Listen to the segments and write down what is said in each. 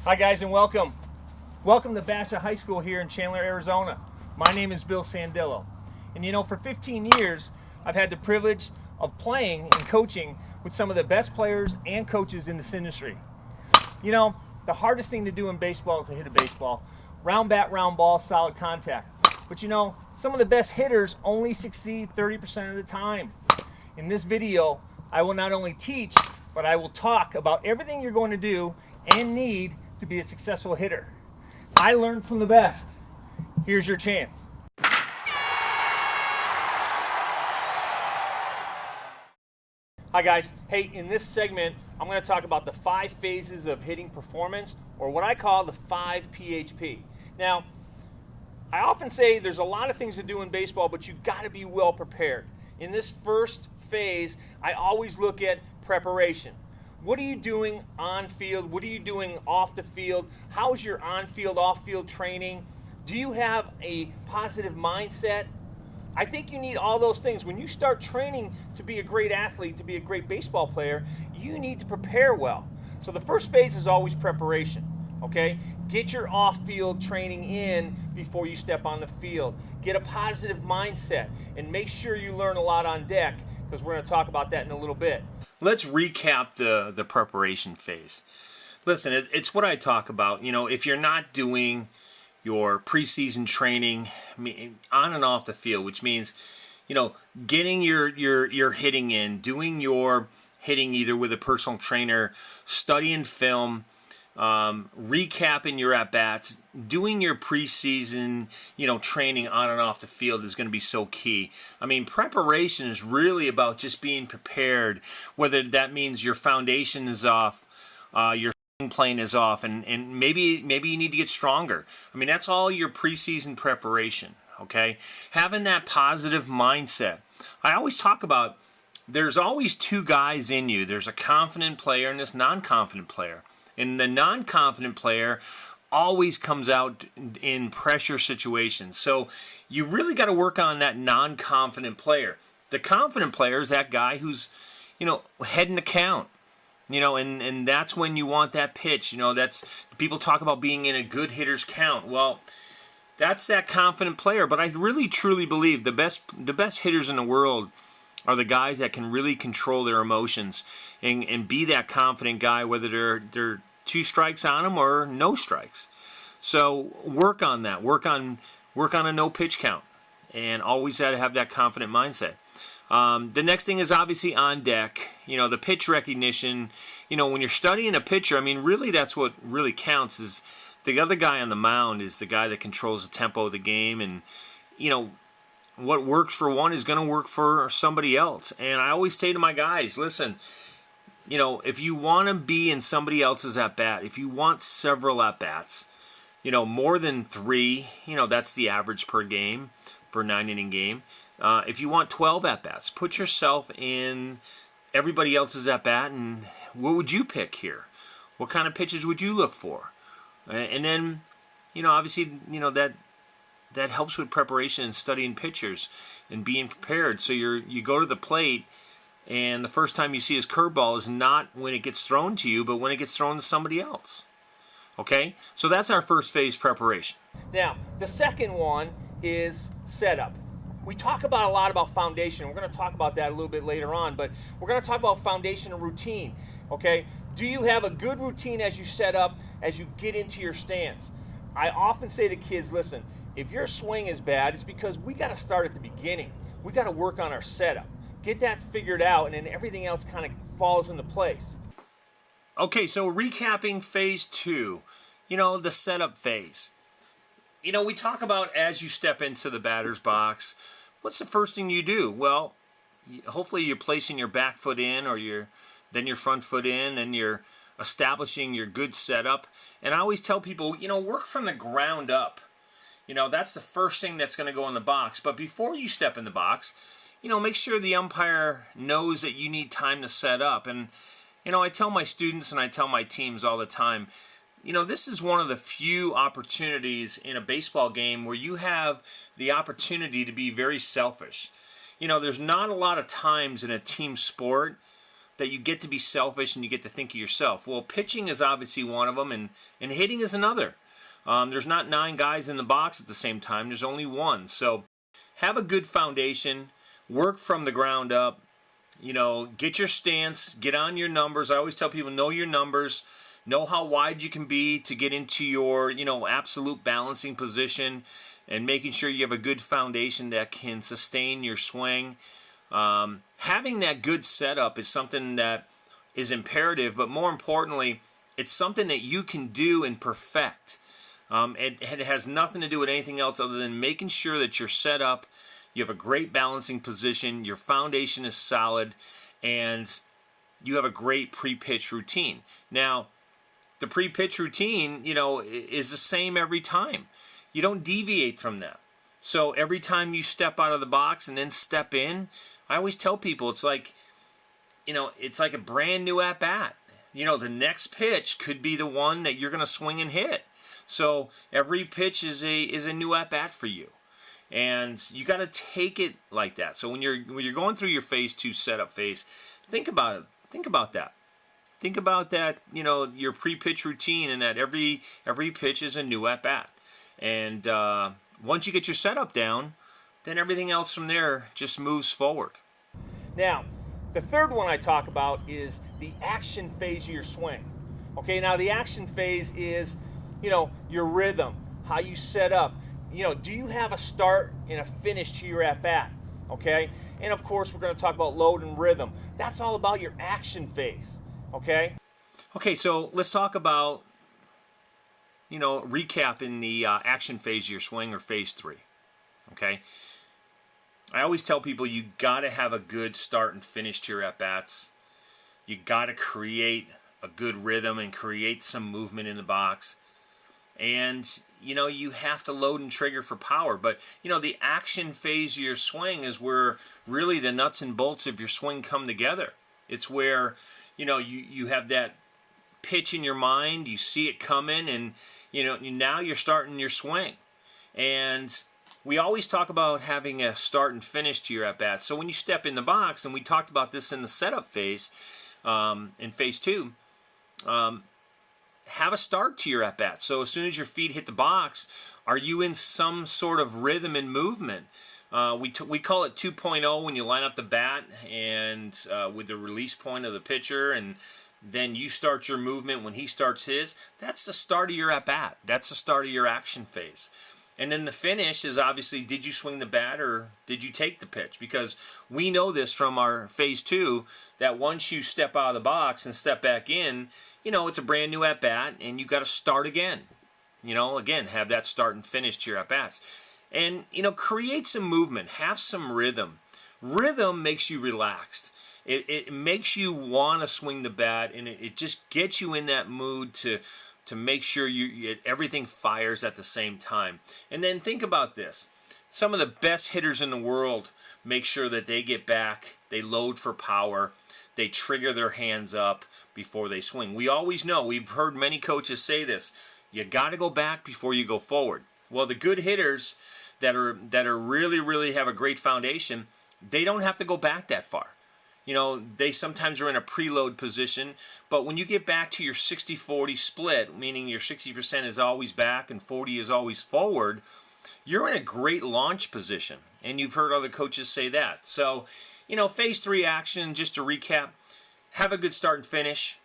Hi guys, and welcome. Welcome to Basha High School here in Chandler, Arizona. My name is Bill Sandillo. And you know, for 15 years, I've had the privilege of playing and coaching with some of the best players and coaches in this industry. You know, the hardest thing to do in baseball is to hit a baseball. Round bat, round ball, solid contact. But you know, some of the best hitters only succeed 30% of the time. In this video, I will not only teach, but I will talk about everything you're going to do and need to be a successful hitter. I learned from the best. Here's your chance. Hi guys. Hey, in this segment, I'm going to talk about the 5 phases of hitting performance, or what I call the 5 PHP. Now, I often say there's a lot of things to do in baseball, but you got to be well prepared. In this first phase, I always look at preparation. What are you doing on field? What are you doing off the field? How's your on-field, off-field training? Do you have a positive mindset? I think you need all those things. When you start training to be a great athlete, to be a great baseball player, you need to prepare well. So the first phase is always preparation, okay? Get your off-field training in before you step on the field. Get a positive mindset and make sure you learn a lot on deck, because we're going to talk about that in a little bit. Let's recap the preparation phase. Listen, it's what I talk about. You know, if you're not doing your preseason training on and off the field, which means, you know, getting your hitting in, doing your hitting either with a personal trainer, studying film, recapping your at-bats, doing your preseason, you know, training on and off the field is going to be so key. I mean, preparation is really about just being prepared, whether that means your foundation is off, your plane is off, and maybe you need to get stronger. I mean, that's all your preseason preparation, okay? Having that positive mindset. I always talk about there's always 2 guys in you. There's a confident player and this non-confident player. And the non-confident player always comes out in pressure situations. So you really got to work on that non-confident player. The confident player is that guy who's, you know, heading the count. You know, and that's when you want that pitch. You know, that's, people talk about being in a good hitter's count. Well, that's that confident player. But I really truly believe the best hitters in the world are the guys that can really control their emotions and be that confident guy, whether they're 2 strikes on them or no strikes. So work on that. Work on a no pitch count, and always got to have that confident mindset. The next thing is obviously on deck. You know, the pitch recognition. You know, when you're studying a pitcher, I mean, really that's what really counts. Is the other guy on the mound is the guy that controls the tempo of the game, and you know, what works for one is going to work for somebody else. And I always say to my guys, listen, you know, if you want to be in somebody else's at-bat, if you want several at-bats, you know, more than 3, you know, that's the average per game for a 9-inning game. If you want 12 at-bats, put yourself in everybody else's at-bat, and what would you pick here? What kind of pitches would you look for? And then, you know, obviously, you know, that helps with preparation and studying pitchers and being prepared. So you go to the plate, and the first time you see his curveball is not when it gets thrown to you, but when it gets thrown to somebody else. Okay? So that's our first phase preparation. Now, the second one is setup. We talk about a lot about foundation. We're going to talk about that a little bit later on, but we're going to talk about foundation and routine. Okay? Do you have a good routine as you set up, as you get into your stance? I often say to kids, listen, if your swing is bad, it's because we got to start at the beginning. We got to work on our setup. Get that figured out, and then everything else kind of falls into place. Okay, so recapping phase 2, you know, the setup phase. You know, we talk about as you step into the batter's box, what's the first thing you do? Well, hopefully you're placing your back foot in, or then your front foot in, and you're establishing your good setup. And I always tell people, you know, work from the ground up. You know, that's the first thing that's going to go in the box. But before you step in the box, you know, make sure the umpire knows that you need time to set up. And, you know, I tell my students and I tell my teams all the time, you know, this is one of the few opportunities in a baseball game where you have the opportunity to be very selfish. You know, there's not a lot of times in a team sport that you get to be selfish and you get to think of yourself. Well, pitching is obviously one of them, and hitting is another. There's not 9 guys in the box at the same time. There's only one. So have a good foundation. Work from the ground up. Get your stance. Get on your numbers. I always tell people, know your numbers. Know how wide you can be to get into your, absolute balancing position, and making sure you have a good foundation that can sustain your swing. Having that good setup is something that is imperative, but more importantly, it's something that you can do and perfect. It has nothing to do with anything else other than making sure that you're set up, you have a great balancing position, your foundation is solid, and you have a great pre-pitch routine. Now, the pre-pitch routine, is the same every time. You don't deviate from that. So every time you step out of the box and then step in, I always tell people it's like a brand new at-bat. The next pitch could be the one that you're going to swing and hit. So every pitch is a new at-bat for you. And you got to take it like that. So when you're going through your phase 2 setup phase, think about it. Think about that. Think about that, your pre-pitch routine, and that every pitch is a new at-bat. And once you get your setup down, then everything else from there just moves forward. Now, the third one I talk about is the action phase of your swing. Okay, now the action phase is, your rhythm, how you set up. Do you have a start and a finish to your at-bat? Okay, and of course we're going to talk about load and rhythm. That's all about your action phase. Okay, so let's talk about, recapping the action phase of your swing, or phase 3. Okay, I always tell people you got to have a good start and finish to your at-bats. You got to create a good rhythm and create some movement in the box. And, you have to load and trigger for power. But, the action phase of your swing is where really the nuts and bolts of your swing come together. It's where, you have that pitch in your mind, you see it coming, and, now you're starting your swing. And we always talk about having a start and finish to your at-bat. So when you step in the box, and we talked about this in the setup phase, in phase 2, have a start to your at-bat. So as soon as your feet hit the box, are you in some sort of rhythm and movement? We call it 2.0 when you line up the bat and with the release point of the pitcher, and then you start your movement when he starts his. That's the start of your at-bat. That's the start of your action phase. And then the finish is obviously, did you swing the bat or did you take the pitch? Because we know this from our phase 2, that once you step out of the box and step back in, it's a brand new at-bat, and you got to start again. Again, have that start and finish to your at-bats. And, create some movement, have some rhythm. Rhythm makes you relaxed. It makes you want to swing the bat, and it just gets you in that mood to make sure everything fires at the same time. And then think about this. Some of the best hitters in the world make sure that they get back, they load for power, they trigger their hands up before they swing. We always know, we've heard many coaches say this, you got to go back before you go forward. Well, the good hitters that are really have a great foundation, they don't have to go back that far. They sometimes are in a preload position, but when you get back to your 60-40 split, meaning your 60% is always back and 40 is always forward, you're in a great launch position. And you've heard other coaches say that. So, phase 3 action, just to recap, have a good start and finish,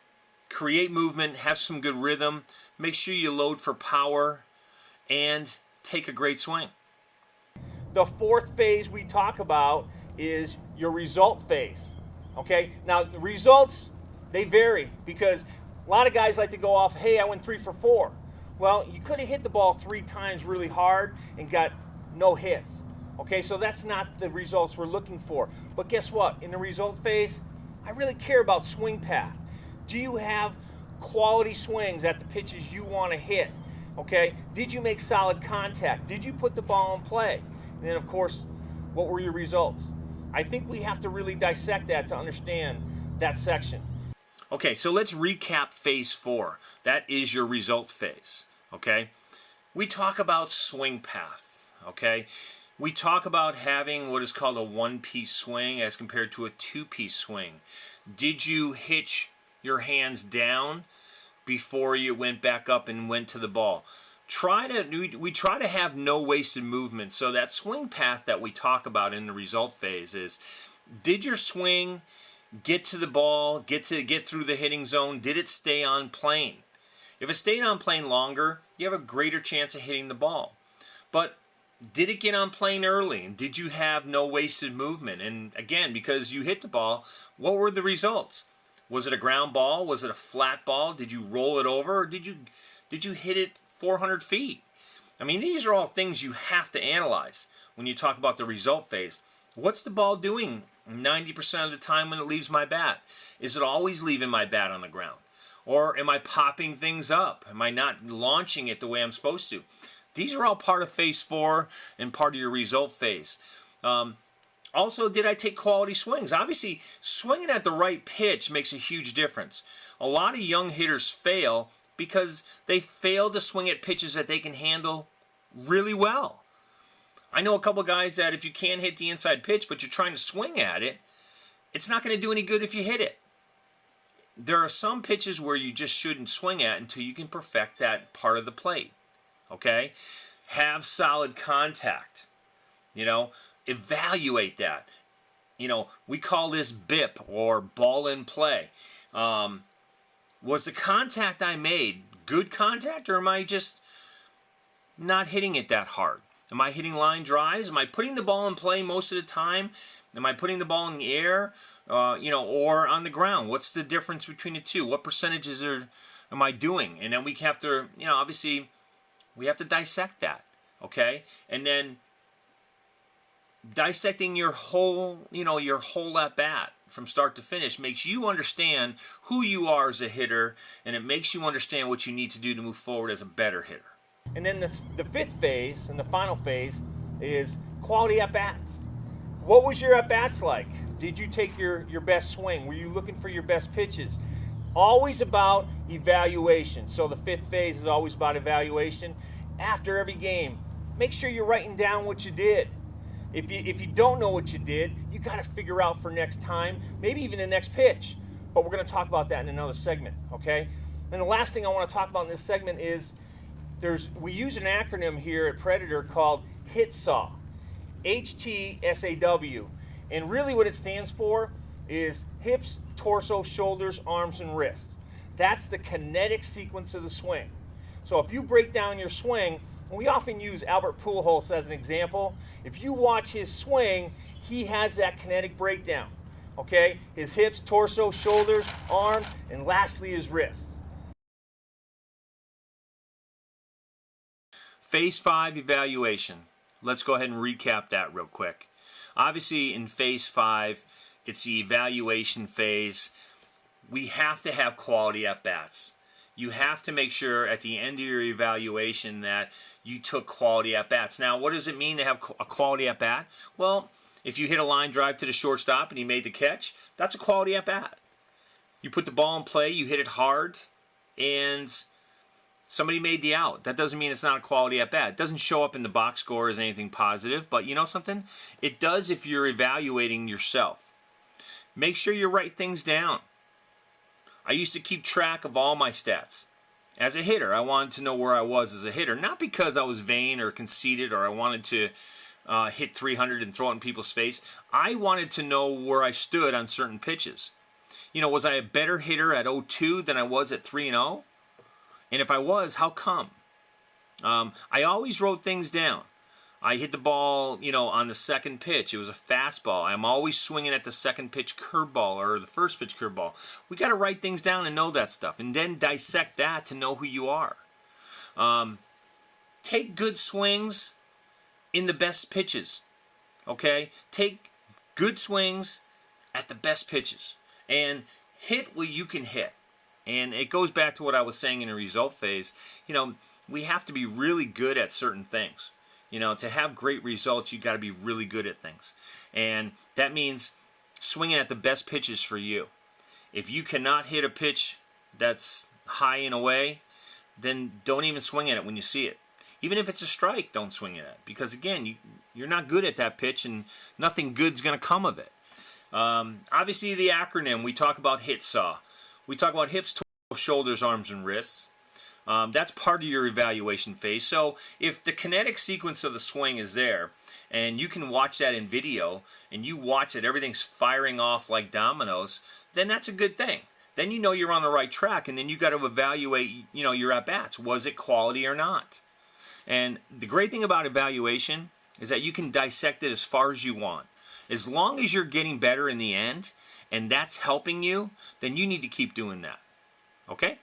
create movement, have some good rhythm, make sure you load for power, and take a great swing. The fourth phase we talk about is your result phase. Okay, now the results, they vary, because a lot of guys like to go off, hey, I went 3 for 4. Well, you could have hit the ball 3 times really hard and got no hits. Okay, so that's not the results we're looking for. But guess what? In the result phase, I really care about swing path. Do you have quality swings at the pitches you want to hit? Okay, did you make solid contact? Did you put the ball in play? And then, of course, what were your results? I think we have to really dissect that to understand that section. Okay, so let's recap phase 4. That is your result phase. Okay, we talk about swing path. Okay, We talk about having what is called a one-piece swing as compared to a two-piece swing. Did you hitch your hands down before you went back up and went to the ball? We try to have no wasted movement. So that swing path that we talk about in the result phase is, did your swing get to the ball, get through the hitting zone? Did it stay on plane? If it stayed on plane longer, you have a greater chance of hitting the ball. But did it get on plane early? And did you have no wasted movement? And again, because you hit the ball, what were the results? Was it a ground ball? Was it a flat ball? Did you roll it over? Or did you hit it 400 feet? I mean, these are all things you have to analyze when you talk about the result phase. What's the ball doing 90% of the time when it leaves my bat? Is it always leaving my bat on the ground? Or am I popping things up? Am I not launching it the way I'm supposed to? These are all part of phase 4 and part of your result phase. Also, did I take quality swings? Obviously, swinging at the right pitch makes a huge difference. A lot of young hitters fail because they fail to swing at pitches that they can handle really well. I know a couple guys that if you can't hit the inside pitch but you're trying to swing at it, it's not going to do any good if you hit it. There are some pitches where you just shouldn't swing at until you can perfect that part of the plate. Okay? Have solid contact. Evaluate that. We call this BIP, or ball in play. Was the contact I made good contact, or am I just not hitting it that hard? Am I hitting line drives? Am I putting the ball in play most of the time? Am I putting the ball in the air, or on the ground? What's the difference between the two? What percentages am I doing? And then we have to, obviously, we have to dissect that, okay? And then dissecting your whole at bat from start to finish makes you understand who you are as a hitter, and it makes you understand what you need to do to move forward as a better hitter. And then the fifth phase and the final phase is quality at-bats. What was your at-bats like? Did you take your best swing? Were you looking for your best pitches? Always about evaluation. So the fifth phase is always about evaluation. After every game, make sure you're writing down what you did. If you don't know what you did, you got to figure out for next time, maybe even the next pitch. But we're going to talk about that in another segment, okay? And the last thing I want to talk about in this segment is we use an acronym here at Predator called HTSAW, HTSAW. And really what it stands for is hips, torso, shoulders, arms, and wrists. That's the kinetic sequence of the swing. So if you break down your swing, and we often use Albert Pujols as an example. If you watch his swing, he has that kinetic breakdown. Okay? His hips, torso, shoulders, arms, and lastly his wrists. Phase 5 evaluation. Let's go ahead and recap that real quick. Obviously, in phase 5, it's the evaluation phase. We have to have quality at-bats. You have to make sure at the end of your evaluation that you took quality at-bats. Now, what does it mean to have a quality at-bat? Well, if you hit a line drive to the shortstop and he made the catch, that's a quality at-bat. You put the ball in play, you hit it hard, and somebody made the out. That doesn't mean it's not a quality at-bat. It doesn't show up in the box score as anything positive, but you know something? It does if you're evaluating yourself. Make sure you write things down. I used to keep track of all my stats. As a hitter, I wanted to know where I was as a hitter, not because I was vain or conceited or I wanted to hit 300 and throw it in people's face. I wanted to know where I stood on certain pitches. Was I a better hitter at 0-2 than I was at 3-0? And if I was, how come? I always wrote things down. I hit the ball, on the second pitch. It was a fastball. I'm always swinging at the second pitch curveball or the first pitch curveball. We got to write things down and know that stuff, and then dissect that to know who you are. Take good swings in the best pitches. Okay? Take good swings at the best pitches and hit what you can hit. And it goes back to what I was saying in the result phase. We have to be really good at certain things. To have great results, you got to be really good at things. And that means swinging at the best pitches for you. If you cannot hit a pitch that's high and away, then don't even swing at it when you see it. Even if it's a strike, don't swing it at, because again, you're not good at that pitch, and nothing good's going to come of it. Obviously, the acronym, we talk about hit saw. We talk about hips, torso, shoulders, arms, and wrists. That's part of your evaluation phase. So if the kinetic sequence of the swing is there, and you can watch that in video, and you watch it, everything's firing off like dominoes, then that's a good thing. Then you know you're on the right track, and then you got to evaluate, your at-bats. Was it quality or not? And the great thing about evaluation is that you can dissect it as far as you want. As long as you're getting better in the end, and that's helping you, then you need to keep doing that. Okay?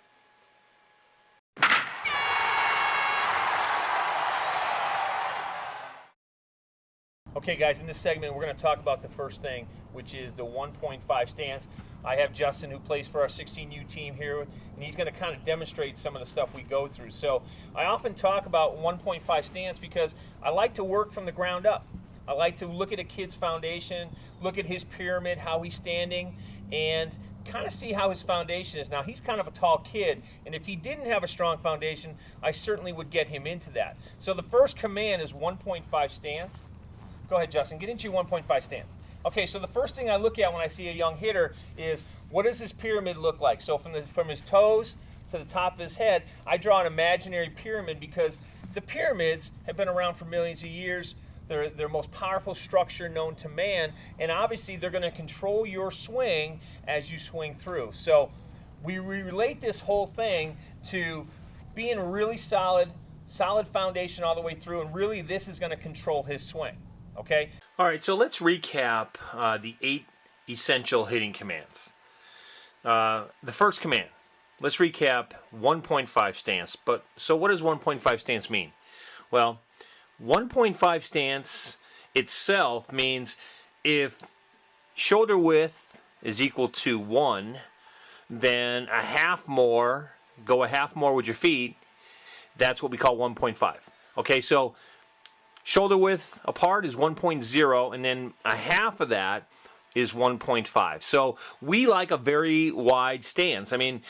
Okay, guys, in this segment, we're going to talk about the first thing, which is the 1.5 stance. I have Justin, who plays for our 16U team here, and he's going to kind of demonstrate some of the stuff we go through. So I often talk about 1.5 stance because I like to work from the ground up. I like to look at a kid's foundation, look at his pyramid, how he's standing, and kind of see how his foundation is. Now, he's kind of a tall kid, and if he didn't have a strong foundation, I certainly would get him into that. So the first command is 1.5 stance. Go ahead, Justin, get into your 1.5 stance. Okay, so the first thing I look at when I see a young hitter is, what does his pyramid look like? So from his toes to the top of his head, I draw an imaginary pyramid because the pyramids have been around for millions of years. They're the most powerful structure known to man, and obviously they're going to control your swing as you swing through. So we relate this whole thing to being a really solid foundation all the way through, and really this is going to control his swing. Okay? All right, so let's recap the 8 essential hitting commands. The first command, let's recap 1.5 stance. So what does 1.5 stance mean? Well, 1.5 stance itself means if shoulder width is equal to 1, then go a half more with your feet. That's what we call 1.5. Okay, so shoulder width apart is 1.0, and then a half of that is 1.5. So we like a very wide stance. I mean,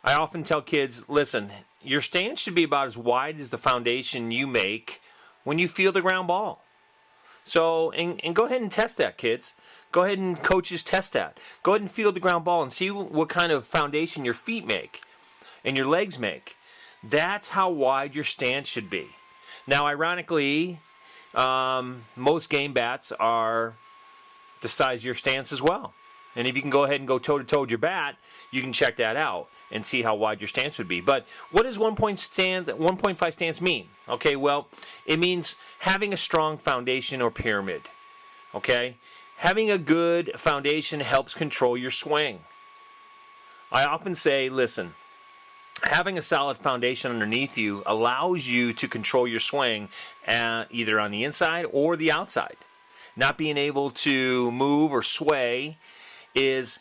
I often tell kids, listen, your stance should be about as wide as the foundation you make when you field a ground ball. So, and go ahead and test that, kids. Go ahead and coaches test that. Go ahead and field the ground ball and see what kind of foundation your feet make and your legs make. That's how wide your stance should be. Now, ironically, most game bats are the size of your stance as well. And if you can go ahead and go toe-to-toe with your bat, you can check that out and see how wide your stance would be. But what does 1.5 stance mean? Okay, well, it means having a strong foundation or pyramid. Okay? Having a good foundation helps control your swing. I often say, listen, having a solid foundation underneath you allows you to control your swing either on the inside or the outside. Not being able to move or sway is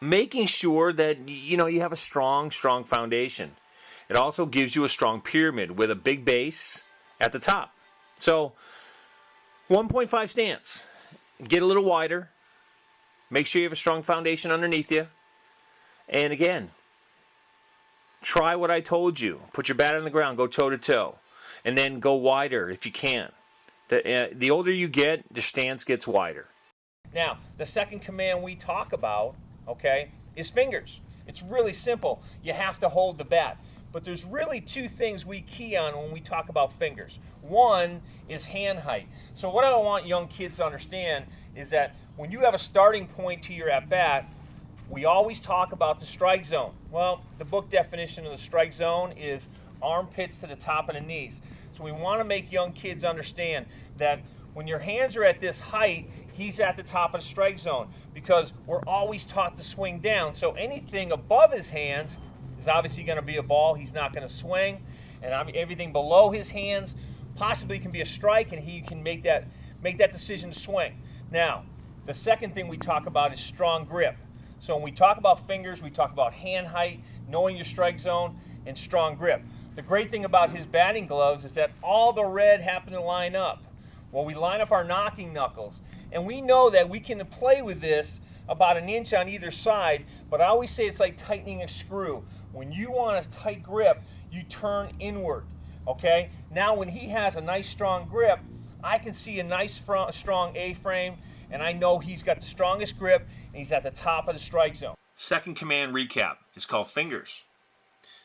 making sure that you have a strong foundation. It also gives you a strong pyramid with a big base at the top. So 1.5 stance. Get a little wider. Make sure you have a strong foundation underneath you. And again, try what I told you. Put your bat on the ground, go toe-to-toe, and then go wider if you can. The older you get, the stance gets wider. Now, the second command we talk about, okay, is fingers. It's really simple. You have to hold the bat. But there's really 2 things we key on when we talk about fingers. One is hand height. So what I want young kids to understand is that when you have a starting point to your at-bat, we always talk about the strike zone. Well, the book definition of the strike zone is armpits to the top of the knees. So we want to make young kids understand that when your hands are at this height, he's at the top of the strike zone, because we're always taught to swing down. So anything above his hands is obviously going to be a ball. He's not going to swing. And everything below his hands possibly can be a strike, and he can make that decision to swing. Now, the second thing we talk about is strong grip. So when we talk about fingers, we talk about hand height, knowing your strike zone, and strong grip. The great thing about his batting gloves is that all the red happen to line up. Well, we line up our knocking knuckles, and we know that we can play with this about an inch on either side, but I always say it's like tightening a screw. When you want a tight grip, you turn inward. Okay, now when he has a nice strong grip, I can see a nice strong A-frame, and I know he's got the strongest grip and he's at the top of the strike zone. Second command recap is called fingers.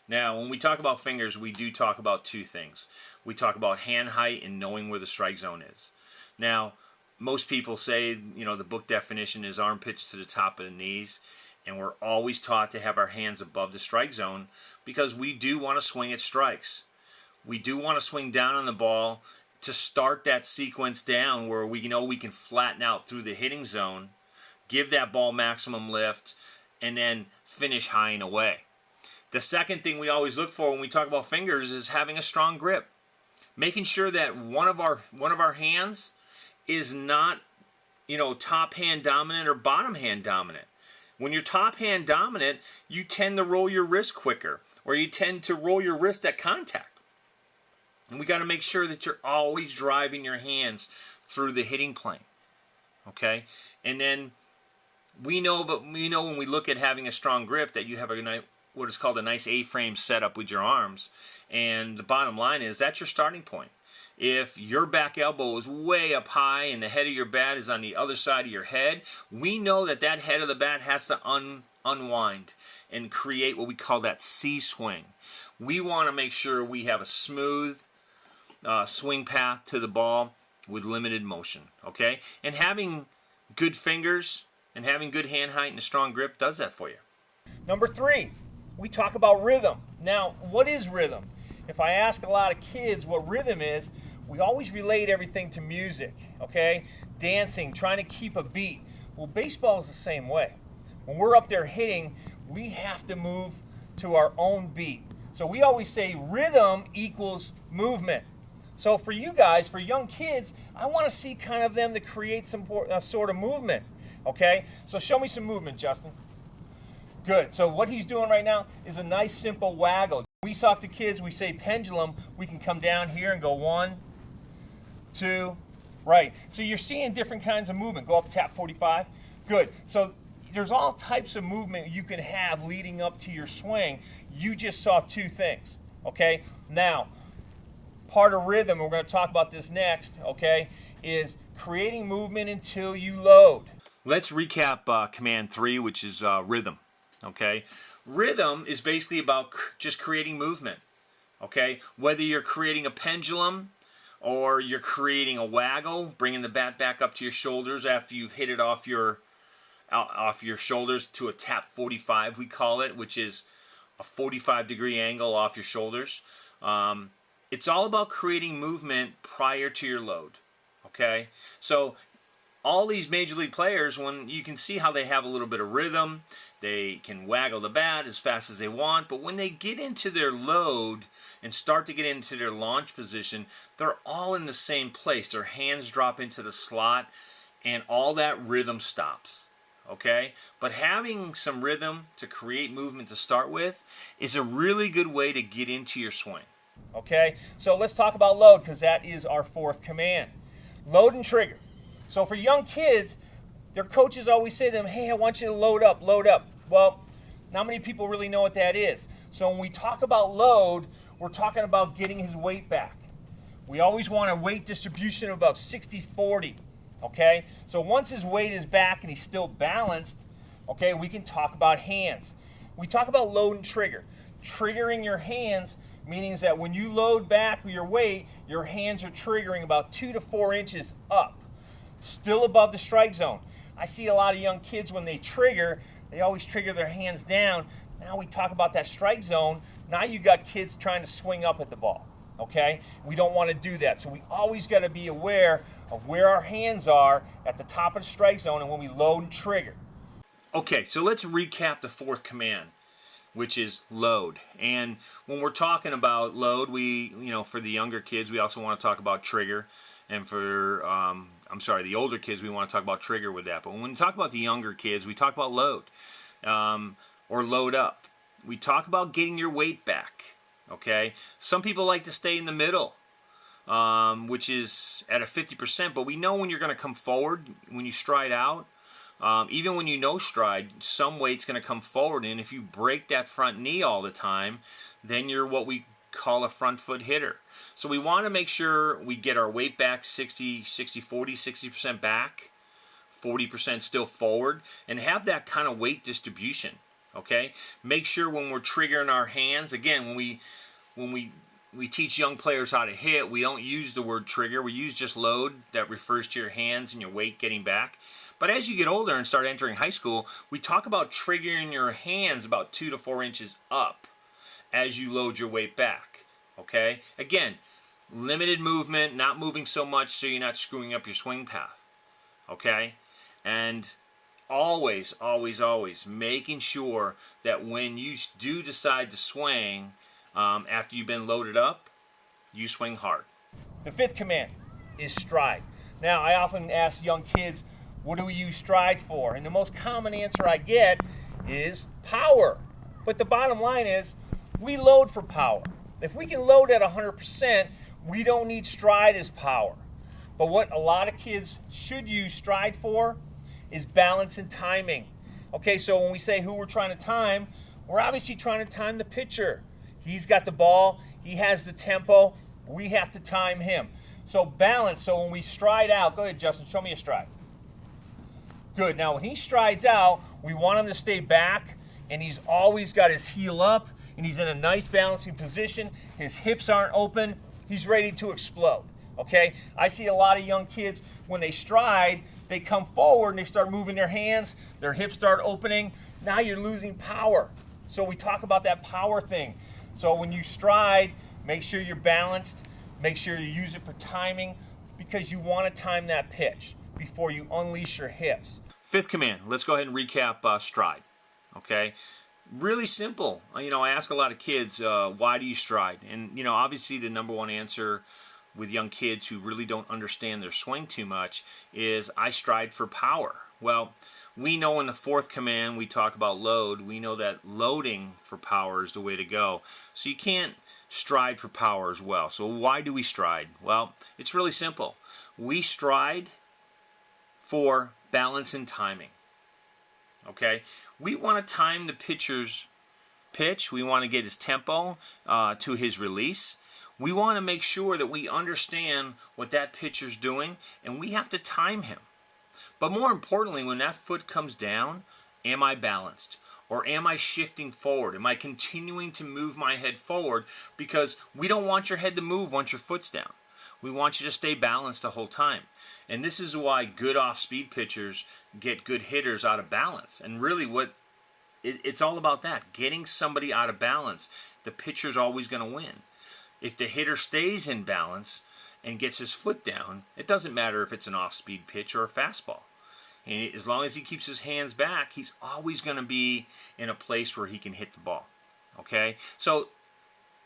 Now, when we talk about fingers, we do talk about two things. We talk about hand height and knowing where the strike zone is. Now, most people say, the book definition is armpits to the top of the knees, and we're always taught to have our hands above the strike zone because we do want to swing at strikes. We do want to swing down on the ball to start that sequence down where we know we can flatten out through the hitting zone, give that ball maximum lift, and then finish high and away. The second thing we always look for when we talk about fingers is having a strong grip. Making sure that one of our hands is not, top hand dominant or bottom hand dominant. When you're top hand dominant, you tend to roll your wrist quicker, or you tend to roll your wrist at contact. And we got to make sure that you're always driving your hands through the hitting plane. Okay? And then we know when we look at having a strong grip that you have what is called a nice A-frame setup with your arms. And the bottom line is that's your starting point. If your back elbow is way up high and the head of your bat is on the other side of your head, we know that head of the bat has to unwind and create what we call that C-swing. We want to make sure we have a smooth swing path to the ball with limited motion, okay? And having good fingers and having good hand height and a strong grip does that for you. Number 3, we talk about rhythm. Now, what is rhythm? If I ask a lot of kids what rhythm is, we always relate everything to music, okay? Dancing, trying to keep a beat. Well, baseball is the same way. When we're up there hitting, we have to move to our own beat. So we always say rhythm equals movement. So for you guys, for young kids, I want to see kind of them to create some sort of movement, okay? So show me some movement, Justin. Good. So what he's doing right now is a nice simple waggle. We talk to kids, we say pendulum, we can come down here and go 1, 2, right. So you're seeing different kinds of movement. Go up, tap 45. Good. So there's all types of movement you can have leading up to your swing. You just saw 2 things, okay? Now, part of rhythm, and we're going to talk about this next, okay, is creating movement until you load. Let's recap command 3, which is rhythm. Okay, rhythm is basically about just creating movement. Okay, whether you're creating a pendulum or you're creating a waggle, bringing the bat back up to your shoulders after you've hit it off your shoulders to a tap 45, we call it, which is a 45-degree angle off your shoulders. It's all about creating movement prior to your load. Okay, so all these major league players, when you can see how they have a little bit of rhythm, they can waggle the bat as fast as they want, but when they get into their load and start to get into their launch position, they're all in the same place. Their hands drop into the slot, and all that rhythm stops. Okay? But having some rhythm to create movement to start with is a really good way to get into your swing. Okay? So let's talk about load, because that is our 4th command. Load and trigger. So for young kids, their coaches always say to them, hey, I want you to load up, load up. Well, not many people really know what that is. So when we talk about load, we're talking about getting his weight back. We always want a weight distribution of about 60-40, okay? So once his weight is back and he's still balanced, okay, we can talk about hands. We talk about load and trigger. Triggering your hands meaning that when you load back with your weight, your hands are triggering about 2 to 4 inches up, still above the strike zone. I see a lot of young kids when they trigger, they always trigger their hands down. Now we talk about that strike zone. Now you got kids trying to swing up at the ball, okay? We don't want to do that. So we always got to be aware of where our hands are at the top of the strike zone and when we load and trigger. Okay, so let's recap the 4th command, which is load. And when we're talking about load, we, for the younger kids, we also want to talk about trigger. And for, the older kids, we want to talk about trigger with that. But when we talk about the younger kids, we talk about load or load up. We talk about getting your weight back, okay? Some people like to stay in the middle, which is at a 50%. But we know when you're going to come forward, when you stride out, even when you no stride, some weight's going to come forward. And if you break that front knee all the time, then you're what we call a front foot hitter. So we want to make sure we get our weight back 60, 40, 60% back, 40% still forward, and have that kind of weight distribution. Okay? Make sure when we're triggering our hands, again, when we teach young players how to hit, we don't use the word trigger. We use just load. That refers to your hands and your weight getting back. But as you get older and start entering high school, we talk about triggering your hands about 2 to 4 inches up as you load your weight back. Okay? Again, limited movement, not moving so much so you're not screwing up your swing path. Okay? And always, always, always making sure that when you do decide to swing, after you've been loaded up, you swing hard. The fifth command is stride. Now, I often ask young kids, what do we use stride for? And the most common answer I get is power. But the bottom line is, we load for power. If we can load at 100%, we don't need stride as power. But what a lot of kids should use stride for is balance and timing. Okay, so when we say who we're trying to time, we're obviously trying to time the pitcher. He's got the ball, he has the tempo, we have to time him. So balance, so when we stride out, go ahead Justin, show me a stride. Good, now when he strides out, we want him to stay back, and he's always got his heel up, and he's in a nice balancing position, his hips aren't open, he's ready to explode. Okay, I see a lot of young kids, when they stride, they come forward and they start moving their hands, their hips start opening, now you're losing power. So we talk about that power thing. So when you stride, make sure you're balanced, make sure you use it for timing, because you want to time that pitch before you unleash your hips. Fifth command, let's go ahead and recap stride. Okay? Really simple. I ask a lot of kids, why do you stride? And, obviously the number one answer with young kids who really don't understand their swing too much is I stride for power. Well, we know in the fourth command we talk about load. We know that loading for power is the way to go. So you can't stride for power as well. So why do we stride? Well, it's really simple. We stride for balance and timing. Okay? We want to time the pitcher's pitch. We want to get his tempo to his release. We want to make sure that we understand what that pitcher's doing, and we have to time him. But more importantly, when that foot comes down, am I balanced? Or am I shifting forward? Am I continuing to move my head forward? Because we don't want your head to move once your foot's down. We want you to stay balanced the whole time. And this is why good off-speed pitchers get good hitters out of balance. And really it's all about that, getting somebody out of balance. The pitcher's always going to win. If the hitter stays in balance and gets his foot down, it doesn't matter if it's an off-speed pitch or a fastball. And as long as he keeps his hands back, he's always going to be in a place where he can hit the ball. Okay? So,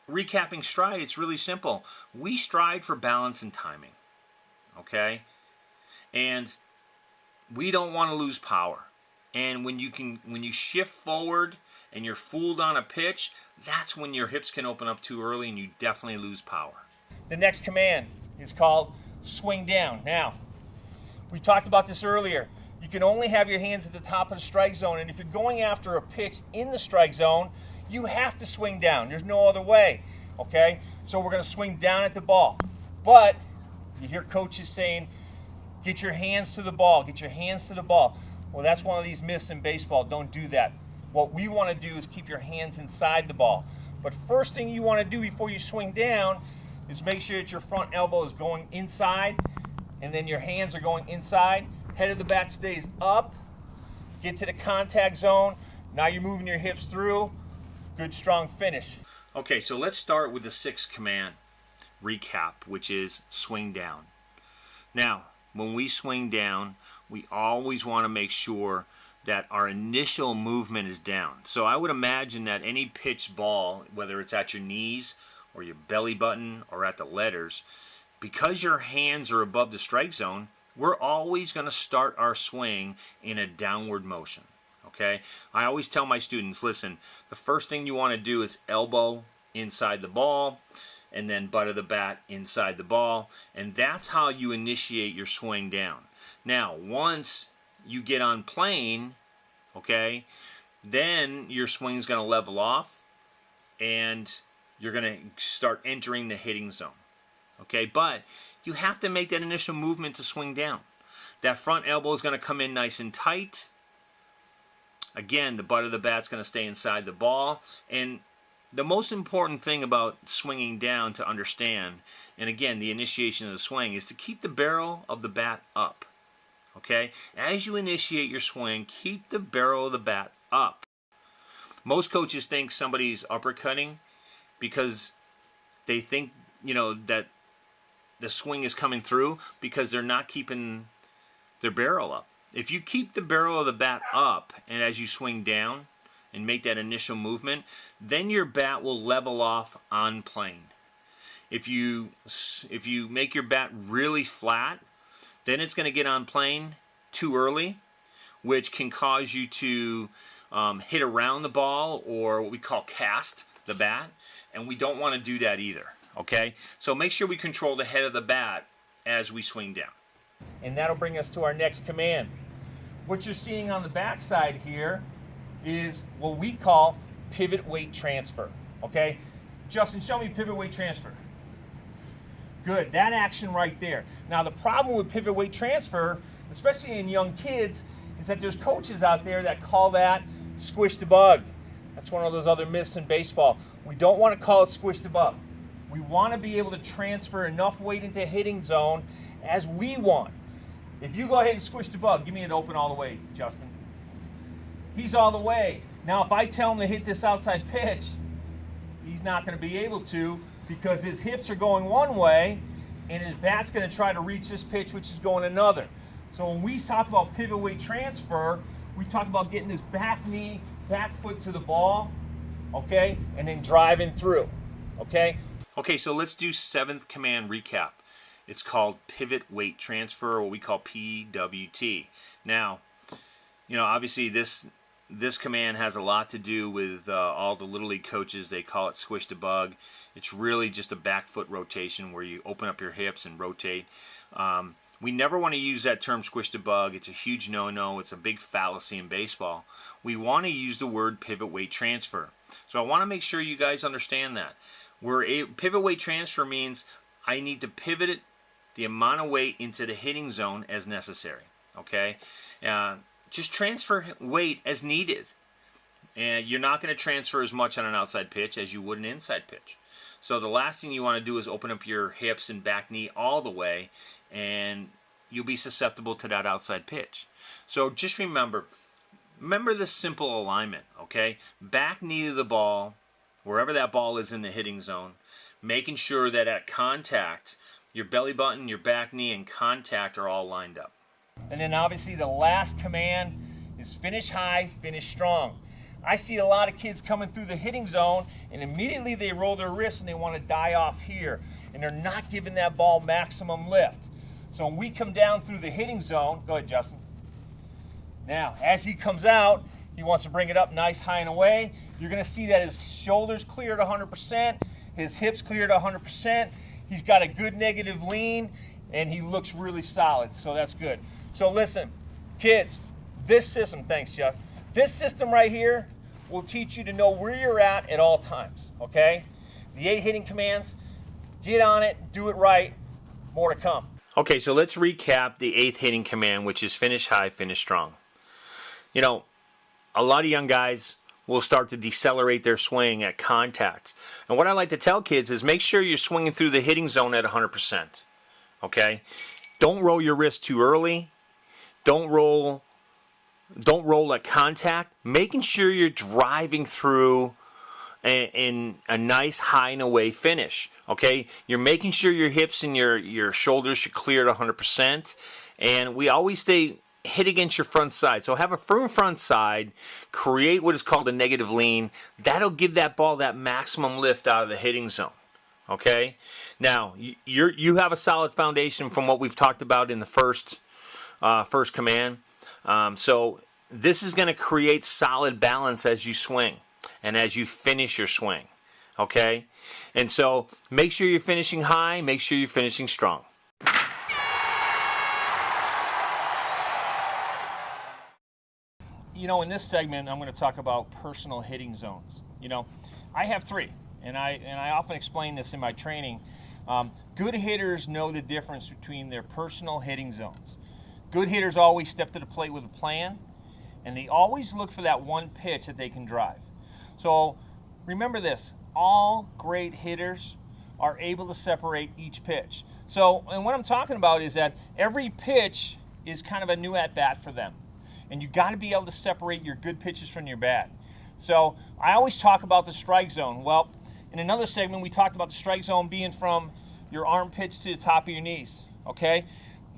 recapping stride, it's really simple. We stride for balance and timing. Okay? And we don't want to lose power. And when you shift forward and you're fooled on a pitch, that's when your hips can open up too early and you definitely lose power. The next command is called swing down. Now, we talked about this earlier. You can only have your hands at the top of the strike zone, and if you're going after a pitch in the strike zone, you have to swing down. There's no other way, okay? So we're going to swing down at the ball. But you hear coaches saying, get your hands to the ball, get your hands to the ball. Well, that's one of these myths in baseball. Don't do that. What we want to do is keep your hands inside the ball. But first thing you want to do before you swing down is make sure that your front elbow is going inside, and then your hands are going inside. Head of the bat stays up. Get to the contact zone. Now you're moving your hips through. Good, strong finish. Okay, so let's start with the sixth command recap, which is swing down. Now, when we swing down, we always want to make sure that our initial movement is down. So I would imagine that any pitched ball, whether it's at your knees or your belly button or at the letters, because your hands are above the strike zone, we're always going to start our swing in a downward motion. Okay? I always tell my students, listen, the first thing you want to do is elbow inside the ball, and then butt of the bat inside the ball, and that's how you initiate your swing down. Now, once you get on plane, okay, then your swing's going to level off, and you're going to start entering the hitting zone. Okay, but you have to make that initial movement to swing down. That front elbow is going to come in nice and tight. Again, the butt of the bat's going to stay inside the ball. And the most important thing about swinging down to understand, and again, the initiation of the swing, is to keep the barrel of the bat up. Okay? As you initiate your swing, keep the barrel of the bat up. Most coaches think somebody's uppercutting because they think, that the swing is coming through because they're not keeping their barrel up. If you keep the barrel of the bat up and as you swing down and make that initial movement, then your bat will level off on plane. If you make your bat really flat, then it's going to get on plane too early, which can cause you to hit around the ball, or what we call cast the bat, and we don't want to do that either. Okay, so make sure we control the head of the bat as we swing down. And that'll bring us to our next command. What you're seeing on the backside here is what we call pivot weight transfer. Okay, Justin, show me pivot weight transfer. Good, that action right there. Now the problem with pivot weight transfer, especially in young kids, is that there's coaches out there that call that squish the bug. That's one of those other myths in baseball. We don't want to call it squish the bug. We want to be able to transfer enough weight into hitting zone as we want. If you go ahead and squish the bug, give me it open all the way, Justin. He's all the way. Now if I tell him to hit this outside pitch, he's not going to be able to, because his hips are going one way and his bat's going to try to reach this pitch, which is going another. So when we talk about pivot weight transfer, we talk about getting this back knee, back foot to the ball, okay, and then driving through, okay? Okay, so let's do 7th command recap. It's called pivot weight transfer, or what we call PWT. Now, obviously this command has a lot to do with all the Little League coaches. They call it squish the bug. It's really just a back foot rotation where you open up your hips and rotate. We never want to use that term squish the bug. It's a huge no-no. It's a big fallacy in baseball. We want to use the word pivot weight transfer. So I want to make sure you guys understand that. Pivot weight transfer means I need to pivot it, the amount of weight into the hitting zone as necessary. Okay? Just transfer weight as needed. And you're not going to transfer as much on an outside pitch as you would an inside pitch. So the last thing you want to do is open up your hips and back knee all the way, and you'll be susceptible to that outside pitch. So just remember this simple alignment, okay? Back knee to the ball, wherever that ball is in the hitting zone, making sure that at contact, your belly button, your back knee, and contact are all lined up. And then obviously the last command is finish high, finish strong. I see a lot of kids coming through the hitting zone and immediately they roll their wrists and they want to die off here. And they're not giving that ball maximum lift. So when we come down through the hitting zone, go ahead, Justin. Now, as he comes out, he wants to bring it up nice, high, and away. You're going to see that his shoulders cleared 100%, his hips cleared 100%. He's got a good negative lean, and he looks really solid, so that's good. So listen, kids, this system, thanks, Jess. This system right here will teach you to know where you're at all times, okay? The 8 hitting commands, get on it, do it right, more to come. Okay, so let's recap the 8th hitting command, which is finish high, finish strong. A lot of young guys will start to decelerate their swing at contact. And what I like to tell kids is make sure you're swinging through the hitting zone at 100%, okay? Don't roll your wrist too early. Don't roll at contact. Making sure you're driving through in a nice high and away finish. Okay, you're making sure your hips and your shoulders should clear at 100%. And we always say hit against your front side. So have a firm front side. Create what is called a negative lean. That'll give that ball that maximum lift out of the hitting zone. Okay. Now you have a solid foundation from what we've talked about in the first command. So this is going to create solid balance as you swing and as you finish your swing, okay? And so make sure you're finishing high, make sure you're finishing strong. In this segment, I'm going to talk about personal hitting zones. I have 3. and I often explain this in my training. Good hitters know the difference between their personal hitting zones. Good hitters always step to the plate with a plan, and they always look for that one pitch that they can drive. So remember this, all great hitters are able to separate each pitch. So, and what I'm talking about is that every pitch is kind of a new at-bat for them. And you got to be able to separate your good pitches from your bad. So I always talk about the strike zone. Well, in another segment, we talked about the strike zone being from your armpits to the top of your knees, okay?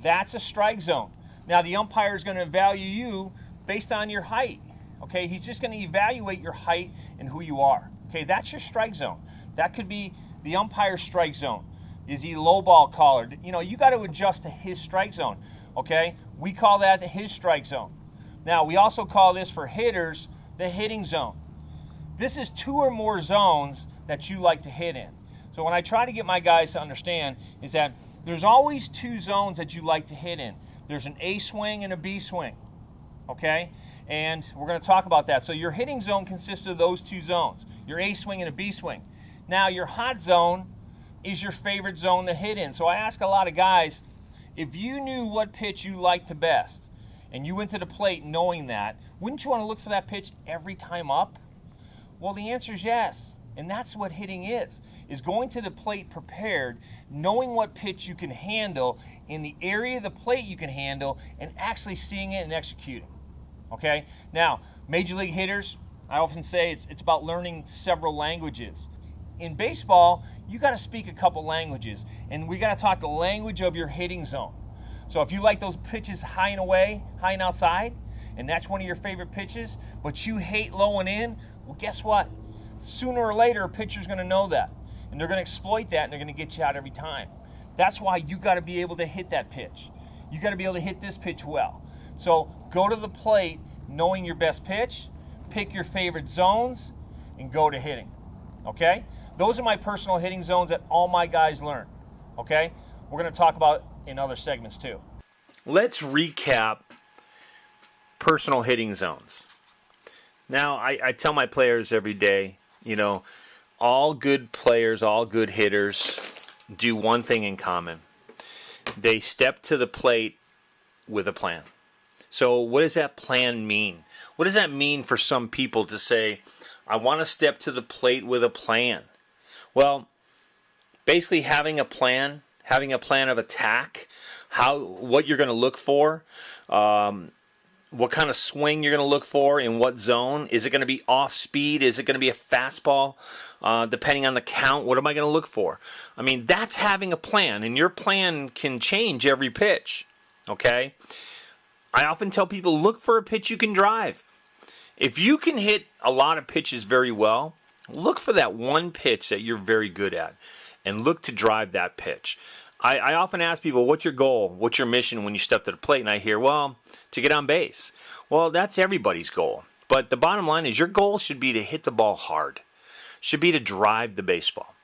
That's a strike zone. Now, the umpire is going to value you based on your height, okay? He's just going to evaluate your height and who you are, okay? That's your strike zone. That could be the umpire's strike zone. Is he low ball caller? You know, you got to adjust to his strike zone, okay? We call that his strike zone. Now, we also call this for hitters the hitting zone. This is 2 or more zones that you like to hit in. So when I try to get my guys to understand is that there's always 2 zones that you like to hit in. There's an A swing and a B swing, okay? And we're going to talk about that. So your hitting zone consists of those 2 zones, your A swing and a B swing. Now, your hot zone is your favorite zone to hit in. So I ask a lot of guys, if you knew what pitch you liked the best and you went to the plate knowing that, wouldn't you want to look for that pitch every time up? Well, the answer is yes. And that's what hitting is going to the plate prepared, knowing what pitch you can handle in the area of the plate you can handle, and actually seeing it and executing. Okay? Now, major league hitters, I often say it's about learning several languages. In baseball, you got to speak a couple languages, and we got to talk the language of your hitting zone. So if you like those pitches high and away, high and outside, and that's one of your favorite pitches, but you hate low and in, well, guess what? Sooner or later, a pitcher's going to know that, and they're going to exploit that, and they're going to get you out every time. That's why you got to be able to hit that pitch. You got to be able to hit this pitch well. So go to the plate knowing your best pitch, pick your favorite zones, and go to hitting. Okay? Those are my personal hitting zones that all my guys learn. Okay? We're going to talk about in other segments too. Let's recap personal hitting zones. Now, I tell my players every day, you know, all good players, all good hitters do one thing in common. They step to the plate with a plan. So what does that plan mean? What does that mean for some people to say, I want to step to the plate with a plan? Well, basically having a plan of attack, what you're going to look for, what kind of swing you're going to look for in what zone. Is it going to be off speed? Is it going to be a fastball? Depending on the count, what am I going to look for? I mean, that's having a plan, and your plan can change every pitch, okay? I often tell people, look for a pitch you can drive. If you can hit a lot of pitches very well, look for that one pitch that you're very good at, and look to drive that pitch. I often ask people, what's your goal? What's your mission when you step to the plate? And I hear, well, to get on base. Well, that's everybody's goal. But the bottom line is your goal should be to hit the ball hard. Should be to drive the baseball.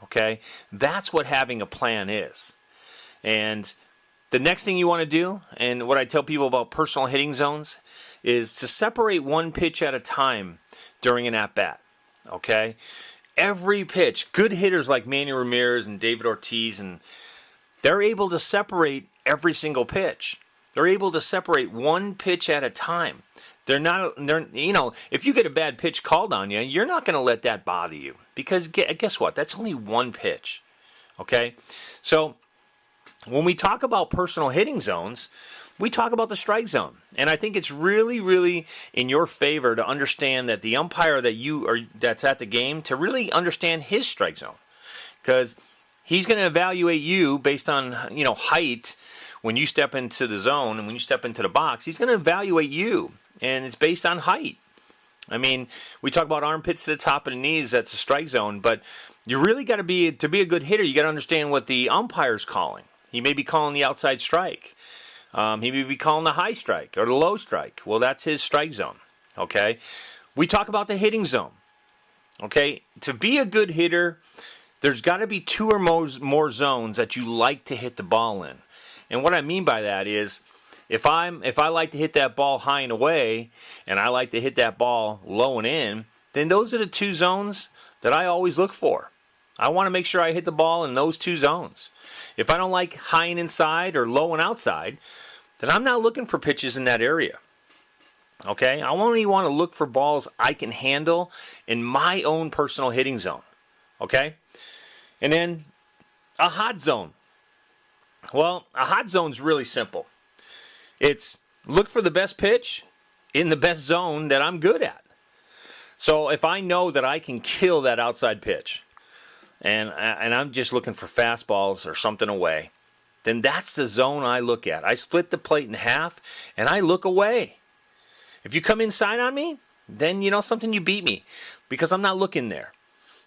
Okay? That's what having a plan is. And the next thing you want to do, and what I tell people about personal hitting zones, is to separate one pitch at a time during an at-bat. Okay? Every pitch, good hitters like Manny Ramirez and David Ortiz, and they're able to separate every single pitch. They're able to separate one pitch at a time. If you get a bad pitch called on you, you're not going to let that bother you. Because guess what? That's only one pitch. Okay? So, when we talk about personal hitting zones, we talk about the strike zone. And I think it's really, really in your favor to understand that the umpire that's at the game, to really understand his strike zone. Because he's going to evaluate you based on, height when you step into the zone and when you step into the box. He's going to evaluate you, and it's based on height. I mean, we talk about armpits to the top of the knees, that's a strike zone, but you really got to be a good hitter, you got to understand what the umpire's calling. He may be calling the outside strike. He may be calling the high strike or the low strike. Well, that's his strike zone, okay? We talk about the hitting zone, okay? To be a good hitter, there's got to be 2 or more zones that you like to hit the ball in. And what I mean by that is, if I like to hit that ball high and away, and I like to hit that ball low and in, then those are the 2 zones that I always look for. I want to make sure I hit the ball in those two zones. If I don't like high and inside or low and outside, then I'm not looking for pitches in that area. Okay? I only want to look for balls I can handle in my own personal hitting zone. Okay? And then a hot zone. Well, a hot zone's really simple. It's look for the best pitch in the best zone that I'm good at. So if I know that I can kill that outside pitch, and I'm just looking for fastballs or something away, then that's the zone I look at. I split the plate in half, and I look away. If you come inside on me, then you know something, you beat me, because I'm not looking there.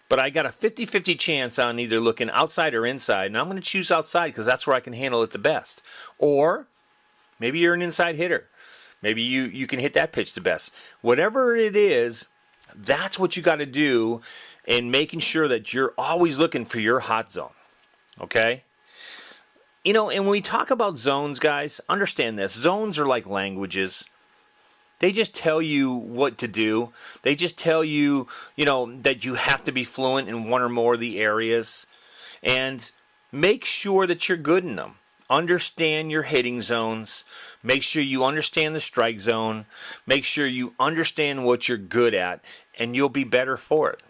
But I got a 50-50 chance on either looking outside or inside, and I'm going to choose outside because that's where I can handle it the best. Or maybe you're an inside hitter. Maybe you can hit that pitch the best. Whatever it is, that's what you got to do in making sure that you're always looking for your hot zone. Okay? You know, and when we talk about zones, guys, understand this. Zones are like languages. They just tell you what to do. They just tell you, you know, that you have to be fluent in one or more of the areas. And make sure that you're good in them. Understand your hitting zones. Make sure you understand the strike zone. Make sure you understand what you're good at, and you'll be better for it.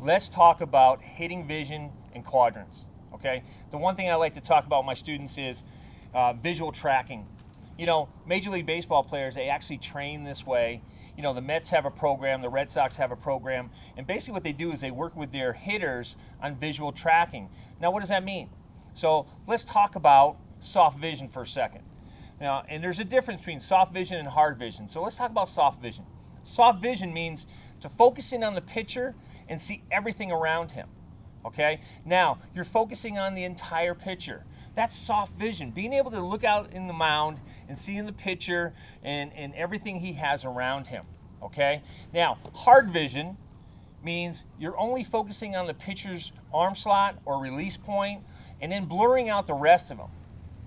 Let's talk about hitting vision and quadrants. Okay, the one thing I like to talk about with my students is visual tracking. You know, Major League Baseball players, they actually train this way. You know, the Mets have a program, the Red Sox have a program, and basically what they do is they work with their hitters on visual tracking. Now, what does that mean? So let's talk about soft vision for a second. Now, and there's a difference between soft vision and hard vision. So let's talk about soft vision. Soft vision means to focus in on the pitcher and see everything around him. Okay? Now, you're focusing on the entire pitcher. That's soft vision. Being able to look out in the mound and seeing the pitcher and everything he has around him. Okay? Now, hard vision means you're only focusing on the pitcher's arm slot or release point and then blurring out the rest of them.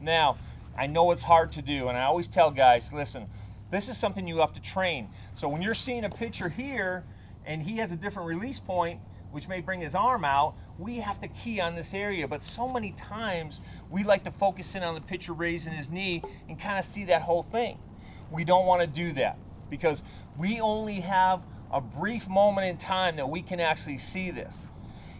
Now, I know it's hard to do, and I always tell guys, listen, this is something you have to train. So when you're seeing a pitcher here and he has a different release point, which may bring his arm out, we have to key on this area. But so many times we like to focus in on the pitcher raising his knee and kind of see that whole thing. We don't want to do that because we only have a brief moment in time that we can actually see this.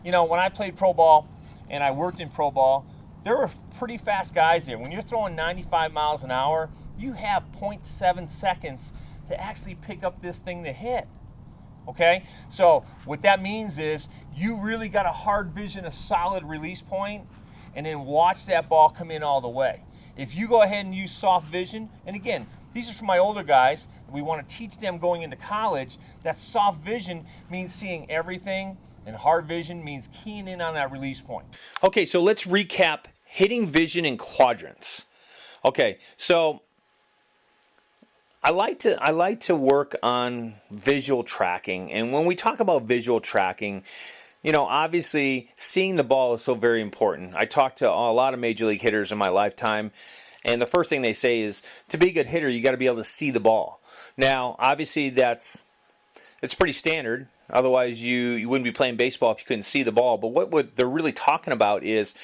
You know, when I played pro ball and I worked in pro ball, there were pretty fast guys there. When you're throwing 95 miles an hour, you have 0.7 seconds to actually pick up this thing to hit. Okay, so what that means is you really got a hard vision, a solid release point, and then watch that ball come in all the way. If you go ahead and use soft vision, and again, these are for my older guys, we want to teach them going into college that soft vision means seeing everything, and hard vision means keying in on that release point. Okay, so let's recap hitting vision in quadrants. Okay, so I like to work on visual tracking, and when we talk about visual tracking, you know, obviously seeing the ball is so very important. I talked to a lot of major league hitters in my lifetime, and the first thing they say is to be a good hitter, you got to be able to see the ball. Now, obviously it's pretty standard. Otherwise, you wouldn't be playing baseball if you couldn't see the ball. But what they're really talking about is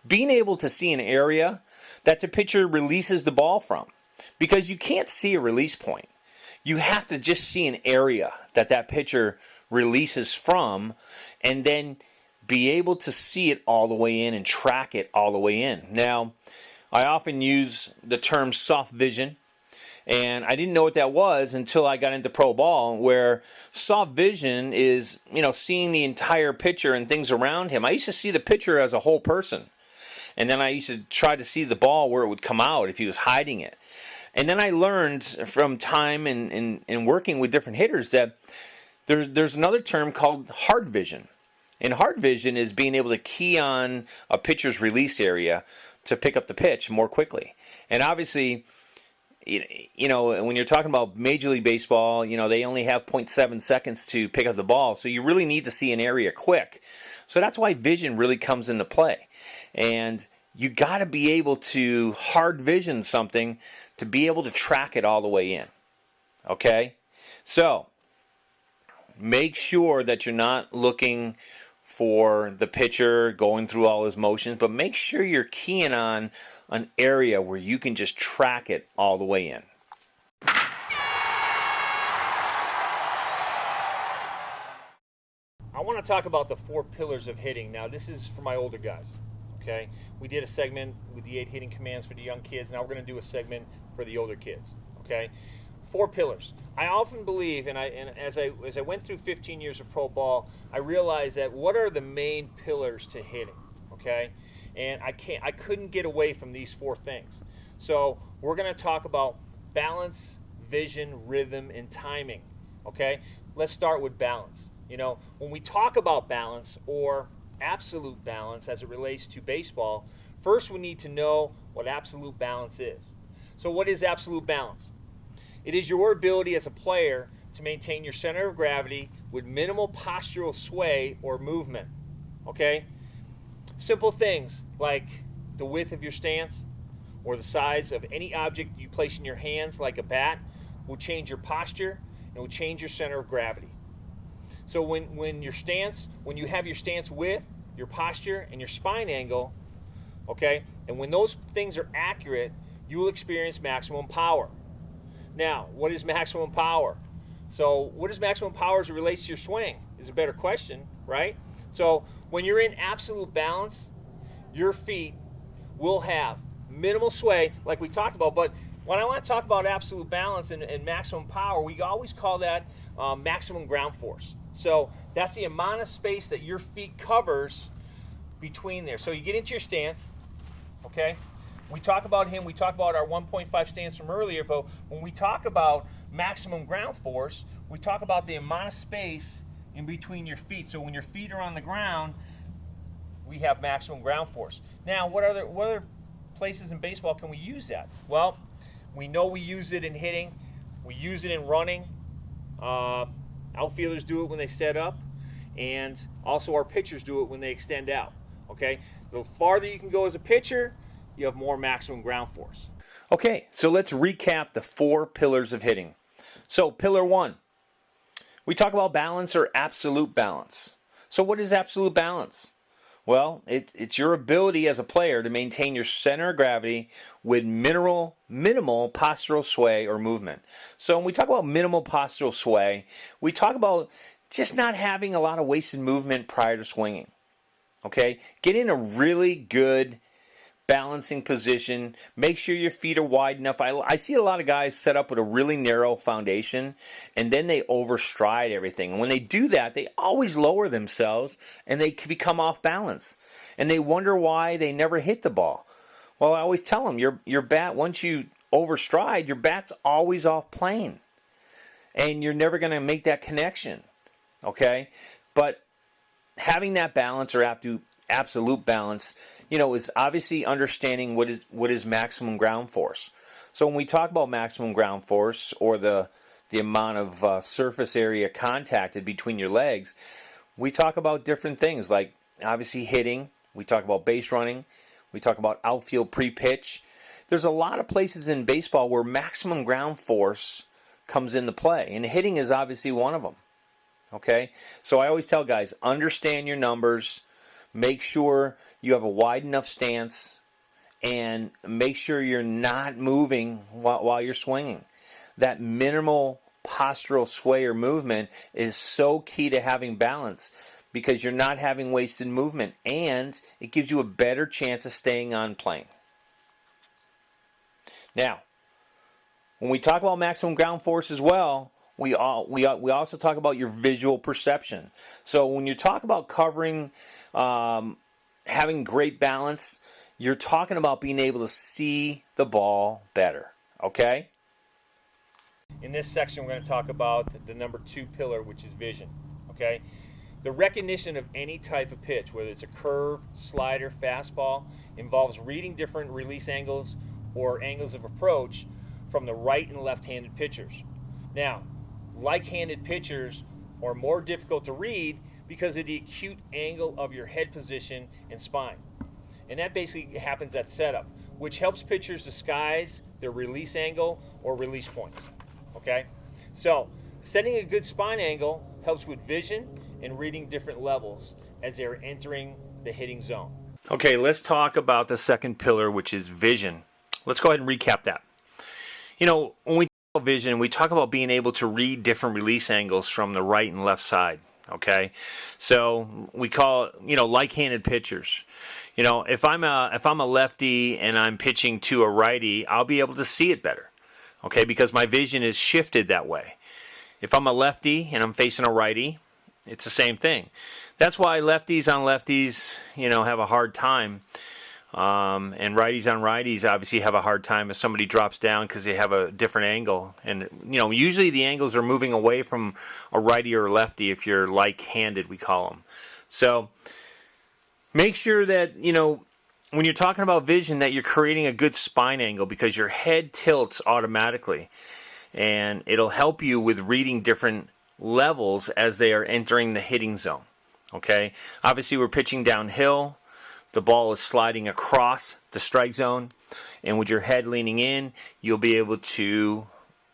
being able to see an area that the pitcher releases the ball from. Because you can't see a release point. You have to just see an area that pitcher releases from and then be able to see it all the way in and track it all the way in. Now, I often use the term soft vision, and I didn't know what that was until I got into pro ball, where soft vision is, you know, seeing the entire pitcher and things around him. I used to see the pitcher as a whole person, and then I used to try to see the ball where it would come out if he was hiding it. And then I learned from time and working with different hitters that there's another term called hard vision. And hard vision is being able to key on a pitcher's release area to pick up the pitch more quickly. And obviously, you know, when you're talking about Major League Baseball, you know, they only have 0.7 seconds to pick up the ball. So you really need to see an area quick. So that's why vision really comes into play. And you got to be able to hard vision something to be able to track it all the way in. Okay? So, make sure that you're not looking for the pitcher going through all his motions, but make sure you're keying on an area where you can just track it all the way in. I want to talk about the 4 pillars of hitting. Now, this is for my older guys. Okay, we did a segment with the 8 hitting commands for the young kids. Now we're going to do a segment for the older kids. Okay, 4 pillars. I often believe, and as I went through 15 years of pro ball, I realized that what are the main pillars to hitting. Okay, and I couldn't get away from these 4 things. So we're going to talk about balance, vision, rhythm, and timing. Okay, let's start with balance. You know, when we talk about balance or absolute balance as it relates to baseball, first we need to know what absolute balance is. So what is absolute balance? It is your ability as a player to maintain your center of gravity with minimal postural sway or movement. Okay? Simple things like the width of your stance or the size of any object you place in your hands like a bat will change your posture and will change your center of gravity. So when you have your stance width, your posture, and your spine angle, okay, and when those things are accurate, you will experience maximum power. Now, what is maximum power? So what is maximum power as it relates to your swing is a better question, right? So when you're in absolute balance, your feet will have minimal sway, like we talked about, but when I want to talk about absolute balance and maximum power, we always call that maximum ground force. So that's the amount of space that your feet covers between there. So you get into your stance, okay? We talk about our 1.5 stance from earlier, but when we talk about maximum ground force, we talk about the amount of space in between your feet. So when your feet are on the ground, we have maximum ground force. Now, what other places in baseball can we use that? Well, we know we use it in hitting. We use it in running. Outfielders do it when they set up, and also our pitchers do it when they extend out. Okay, the farther you can go as a pitcher, you have more maximum ground force. Okay, so let's recap the 4 pillars of hitting. So pillar 1, we talk about balance or absolute balance. So what is absolute balance? Well, it's your ability as a player to maintain your center of gravity with minimal postural sway or movement. So when we talk about minimal postural sway, we talk about just not having a lot of wasted movement prior to swinging. Okay? Get in a really good balancing position. Make sure your feet are wide enough. I see a lot of guys set up with a really narrow foundation, and then they overstride everything. And when they do that, they always lower themselves, and they can become off balance. And they wonder why they never hit the ball. Well, I always tell them, your bat, once you overstride, your bat's always off plane. And you're never going to make that connection. Okay? But having that balance or absolute balance, is obviously understanding what is maximum ground force. So when we talk about maximum ground force or the amount of surface area contacted between your legs, we talk about different things like obviously hitting. We talk about base running. We talk about outfield pre-pitch. There's a lot of places in baseball where maximum ground force comes into play, and hitting is obviously one of them. Okay? So I always tell guys, understand your numbers. Make sure you have a wide enough stance, and make sure you're not moving while you're swinging. That minimal postural sway or movement is so key to having balance because you're not having wasted movement, and it gives you a better chance of staying on plane. Now, when we talk about maximum ground force as well, we also talk about your visual perception. So when you talk about covering, having great balance, you're talking about being able to see the ball better. Okay? In this section, we're going to talk about the number 2 pillar, which is vision. Okay? The recognition of any type of pitch, whether it's a curve, slider, fastball, involves reading different release angles or angles of approach from the right and left-handed pitchers. Now, like-handed pitchers are more difficult to read because of the acute angle of your head position and spine. And that basically happens at setup, which helps pitchers disguise their release angle or release points. Okay? So setting a good spine angle helps with vision and reading different levels as they're entering the hitting zone. Okay, let's talk about the second pillar, which is vision. Let's go ahead and recap that. You know, when we talk about vision, we talk about being able to read different release angles from the right and left side. Okay, so we call it, you know, like-handed pitchers. You know, if I'm a lefty and I'm pitching to a righty, I'll be able to see it better. Okay, because my vision is shifted that way. If I'm a lefty and I'm facing a righty, it's the same thing. That's why lefties on lefties, you know, have a hard time. And righties on righties obviously have a hard time if somebody drops down because they have a different angle. And, you know, usually the angles are moving away from a righty or a lefty if you're like-handed, we call them. So make sure that, you know, when you're talking about vision, that you're creating a good spine angle because your head tilts automatically. And it'll help you with reading different levels as they are entering the hitting zone. Okay? Obviously, we're pitching downhill. The ball is sliding across the strike zone, and with your head leaning in, you'll be able to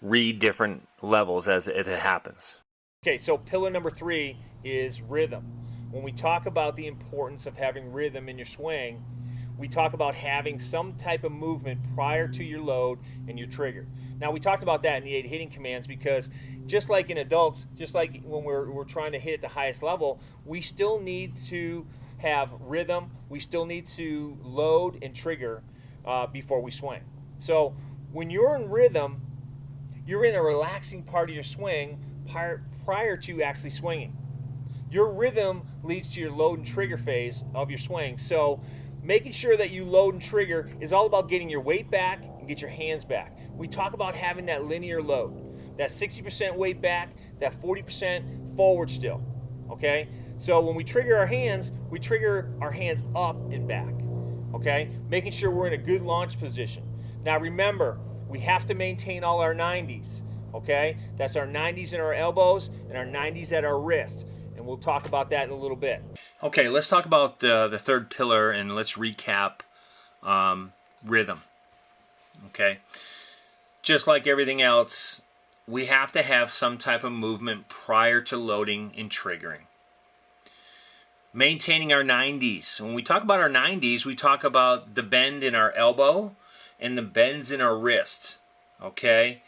read different levels as it happens. Okay, so pillar number 3 is rhythm. When we talk about the importance of having rhythm in your swing, we talk about having some type of movement prior to your load and your trigger. Now, we talked about that in the 8 hitting commands because just like in adults, just like when we're trying to hit at the highest level, we still need to have rhythm. We still need to load and trigger before we swing. So when you're in rhythm, you're in a relaxing part of your swing prior to actually swinging. Your rhythm leads to your load and trigger phase of your swing. So making sure that you load and trigger is all about getting your weight back and get your hands back. We talk about having that linear load, that 60% weight back, that 40% forward still. Okay? So when we trigger our hands up and back. Okay? Making sure we're in a good launch position. Now remember, we have to maintain all our 90s. Okay? That's our 90s in our elbows and our 90s at our wrist. And we'll talk about that in a little bit. Okay, let's talk about the third pillar and let's recap rhythm. Okay? Just like everything else, we have to have some type of movement prior to loading and triggering. Maintaining our 90s. When we talk about our 90s, we talk about the bend in our elbow and the bends in our wrist. Okay?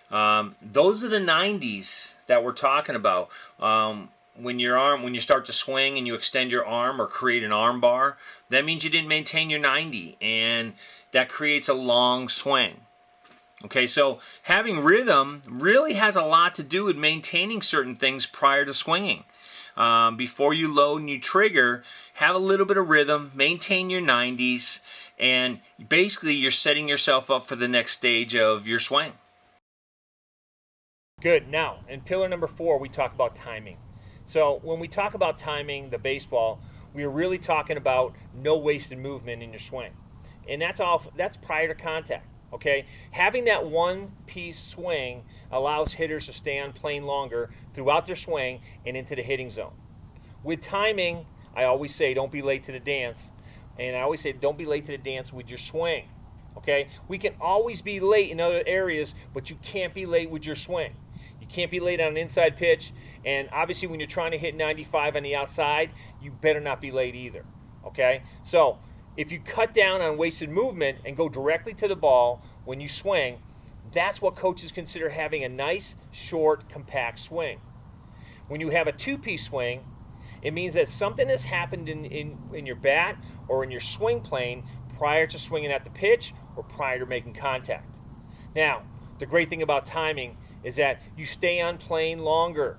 Those are the 90s that we're talking about. When you start to swing and you extend your arm or create an arm bar, that means you didn't maintain your 90, and that creates a long swing. Okay, so having rhythm really has a lot to do with maintaining certain things prior to swinging. Before you load and you trigger, have a little bit of rhythm, maintain your 90s, and basically you're setting yourself up for the next stage of your swing. Good. Now, in pillar number 4, we talk about timing. So when we talk about timing the baseball, we are really talking about no wasted movement in your swing. And that's prior to contact. Okay? Having that one-piece swing allows hitters to stay on plane longer throughout their swing and into the hitting zone. With timing, I always say don't be late to the dance. And I always say don't be late to the dance with your swing. Okay? We can always be late in other areas, but you can't be late with your swing. You can't be late on an inside pitch, and obviously when you're trying to hit 95 on the outside, you better not be late either. Okay? So if you cut down on wasted movement and go directly to the ball when you swing, that's what coaches consider having a nice, short, compact swing. When you have a two-piece swing, it means that something has happened in your bat or in your swing plane prior to swinging at the pitch or prior to making contact. Now, the great thing about timing is that you stay on plane longer.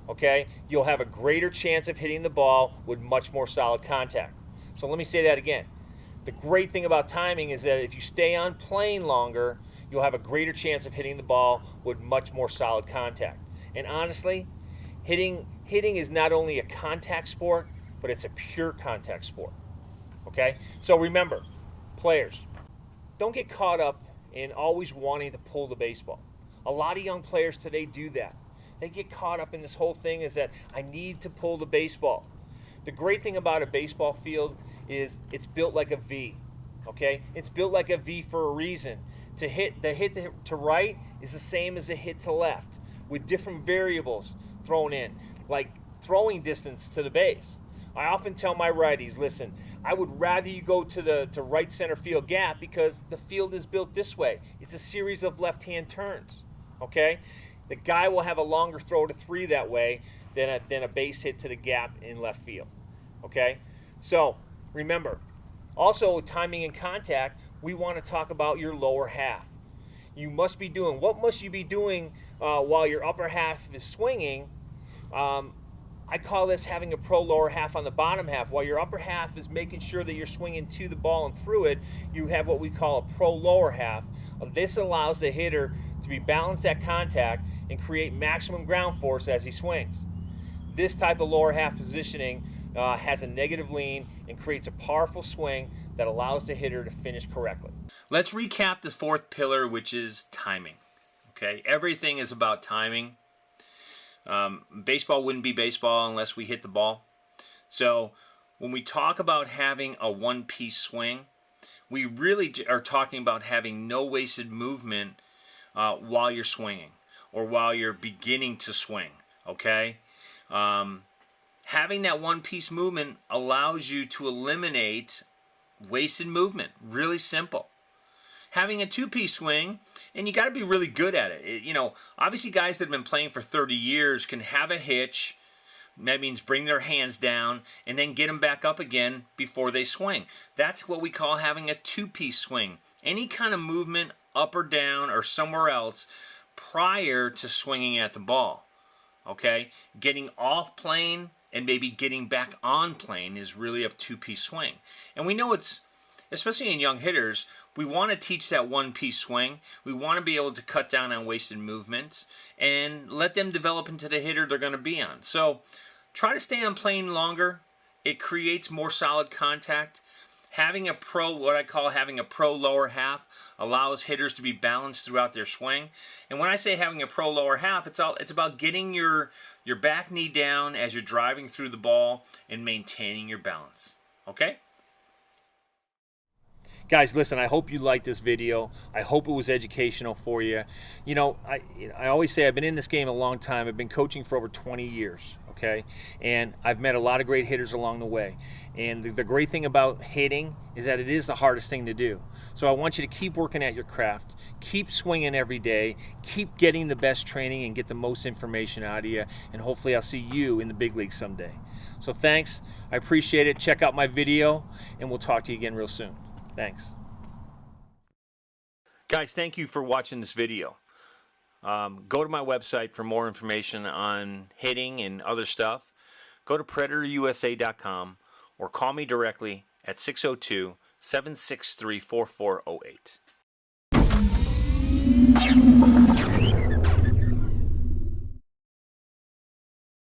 Okay? You'll have a greater chance of hitting the ball with much more solid contact. So let me say that again. The great thing about timing is that if you stay on plane longer, you'll have a greater chance of hitting the ball with much more solid contact. And honestly, hitting is not only a contact sport, but it's a pure contact sport. Okay? So remember, players, don't get caught up in always wanting to pull the baseball. A lot of young players today do that. They get caught up in this whole thing is that I need to pull the baseball. The great thing about a baseball field is it's built like a V. Okay? It's built like a V for a reason. The hit to right is the same as the hit to left. with different variables thrown in, like throwing distance to the base. I often tell my righties, listen, I would rather you go to right center field gap because the field is built this way. It's a series of left-hand turns, okay? The guy will have a longer throw to 3 that way than a base hit to the gap in left field, okay? So remember, also timing and contact, we want to talk about your lower half. What must you be doing while your upper half is swinging? I call this having a pro lower half on the bottom half. While your upper half is making sure that you're swinging to the ball and through it, you have what we call a pro lower half. This allows the hitter to be balanced at contact and create maximum ground force as he swings. This type of lower half positioning has a negative lean and creates a powerful swing that allows the hitter to finish correctly. Let's recap the 4th pillar, which is timing. Okay, everything is about timing. Baseball wouldn't be baseball unless we hit the ball. So when we talk about having a one-piece swing, we really are talking about having no wasted movement while you're swinging or while you're beginning to swing. Okay, having that one-piece movement allows you to eliminate wasted movement. Really simple. Having a 2-piece swing, and you got to be really good at it. Obviously guys that have been playing for 30 years can have a hitch. That means bring their hands down and then get them back up again before they swing. That's what we call having a 2-piece swing. Any kind of movement up or down or somewhere else prior to swinging at the ball. Okay? Getting off plane and maybe getting back on plane is really a 2-piece swing. And we know especially in young hitters, we want to teach that one-piece swing. We want to be able to cut down on wasted movement and let them develop into the hitter they're going to be on. So try to stay on plane longer. It creates more solid contact. Having what I call having a pro lower half allows hitters to be balanced throughout their swing. And when I say having a pro lower half, it's about getting your back knee down as you're driving through the ball and maintaining your balance. Okay? Guys, listen, I hope you liked this video. I hope it was educational for you. I always say I've been in this game a long time. I've been coaching for over 20 years, okay? And I've met a lot of great hitters along the way. And the great thing about hitting is that it is the hardest thing to do. So I want you to keep working at your craft. Keep swinging every day. Keep getting the best training and get the most information out of you. And hopefully I'll see you in the big league someday. So thanks. I appreciate it. Check out my video, and we'll talk to you again real soon. Thanks. Guys, thank you for watching this video. Go to my website for more information on hitting and other stuff. Go to PredatorUSA.com or call me directly at 602-763-4408.